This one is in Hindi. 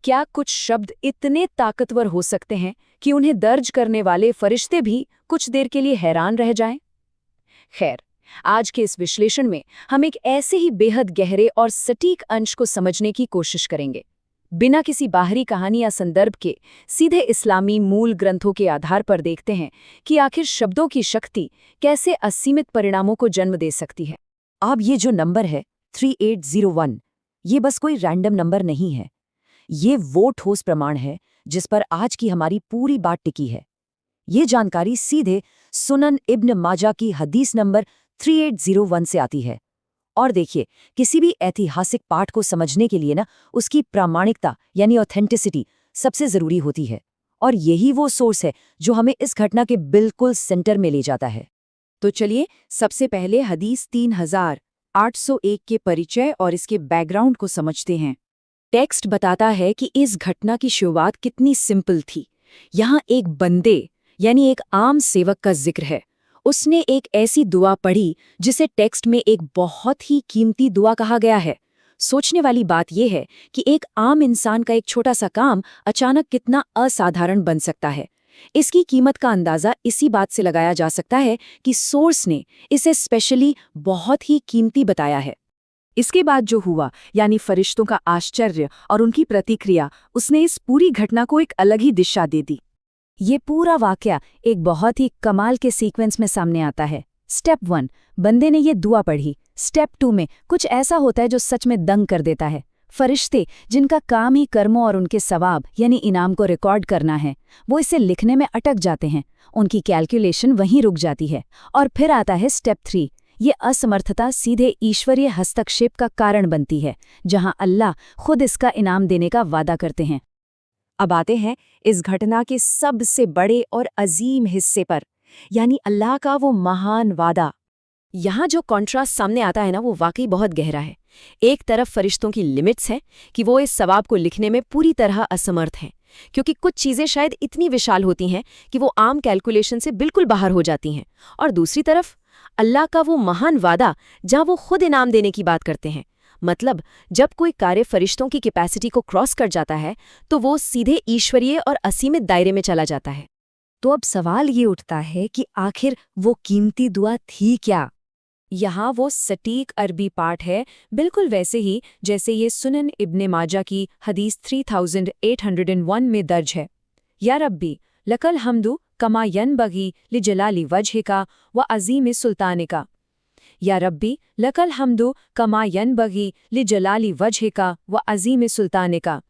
क्या कुछ शब्द इतने ताकतवर हो सकते हैं कि उन्हें दर्ज करने वाले फरिश्ते भी कुछ देर के लिए हैरान रह जाएं? खैर, आज के इस विश्लेषण में हम एक ऐसे ही बेहद गहरे और सटीक अंश को समझने की कोशिश करेंगे। बिना किसी बाहरी कहानी या संदर्भ के सीधे इस्लामी मूल ग्रंथों के आधार पर देखते हैं कि आखिर शब्दों की शक्ति कैसे असीमित परिणामों को जन्म दे सकती है। अब ये जो नंबर है 3801, ये बस कोई रैंडम नंबर नहीं है। ये वो ठोस प्रमाण है जिस पर आज की हमारी पूरी बात टिकी है। ये जानकारी सीधे सुनन इब्न माजा की हदीस नंबर 3801 से आती है। और देखिए, किसी भी ऐतिहासिक पाठ को समझने के लिए ना उसकी प्रामाणिकता यानी ऑथेंटिसिटी सबसे जरूरी होती है। और यही वो सोर्स है जो हमें इस घटना के बिल्कुल सेंटर में ले जाता है। तो चलिए सबसे पहले हदीस 3801 के परिचय और इसके बैकग्राउंड को समझते हैं। टेक्स्ट बताता है कि इस घटना की शुरुआत कितनी सिंपल थी। यहाँ एक बंदे यानी एक आम सेवक का जिक्र है। उसने एक ऐसी दुआ पढ़ी जिसे टेक्स्ट में एक बहुत ही कीमती दुआ कहा गया है। सोचने वाली बात यह है कि एक आम इंसान का एक छोटा सा काम अचानक कितना असाधारण बन सकता है। इसकी कीमत का अंदाजा इसी बात से लगाया जा सकता है कि सोर्स ने इसे स्पेशली बहुत ही कीमती बताया है। इसके बाद जो हुआ, यानी फरिश्तों का आश्चर्य और उनकी प्रतिक्रिया, उसने इस पूरी घटना को एक अलग ही दिशा दे दी। ये पूरा वाकया एक बहुत ही कमाल के सीक्वेंस में सामने आता है। स्टेप 1, बंदे ने ये दुआ पढ़ी। स्टेप 2 में कुछ ऐसा होता है जो सच में दंग कर देता है। फरिश्ते, जिनका काम ही कर्मों और उनके सवाब यानी इनाम को रिकॉर्ड करना है, वो इसे लिखने में अटक जाते हैं। उनकी कैलकुलेशन वहीं रुक जाती है। और फिर आता है स्टेप 3। ये असमर्थता सीधे ईश्वरीय हस्तक्षेप का कारण बनती है, जहां अल्लाह खुद इसका इनाम देने का वादा करते हैं। अब आते हैं इस घटना के सबसे बड़े और अजीम हिस्से पर, यानी अल्लाह का वो महान वादा। यहाँ जो कॉन्ट्रास्ट सामने आता है ना, वो वाकई बहुत गहरा है। एक तरफ फरिश्तों की लिमिट्स हैं कि वो इस सवाब को लिखने में पूरी तरह असमर्थ हैं, क्योंकि कुछ चीज़ें शायद इतनी विशाल होती हैं कि वो आम कैलकुलेशन से बिल्कुल बाहर हो जाती हैं। और दूसरी तरफ अल्लाह का वो महान वादा, जहाँ वो खुद इनाम देने की बात करते हैं। मतलब जब कोई कार्य फरिश्तों की कैपेसिटी को क्रॉस कर जाता है तो वो सीधे ईश्वरीय और असीमित दायरे में चला जाता है। तो अब सवाल ये उठता है कि आखिर वो कीमती दुआ थी क्या? यहाँ वो सटीक अरबी पाठ है, बिल्कुल वैसे ही जैसे ये सुनन इब्ने माजा की हदीस 3801 में दर्ज है। या रब्बी लकल हमदु कमा यनबगी लिजलाली वजहिका व अज़ीम सुल्तानिका। या रब्बी लकल हमदु कमा यनबगी लिजलाली वजहिका व अज़ीम सुल्तानिका।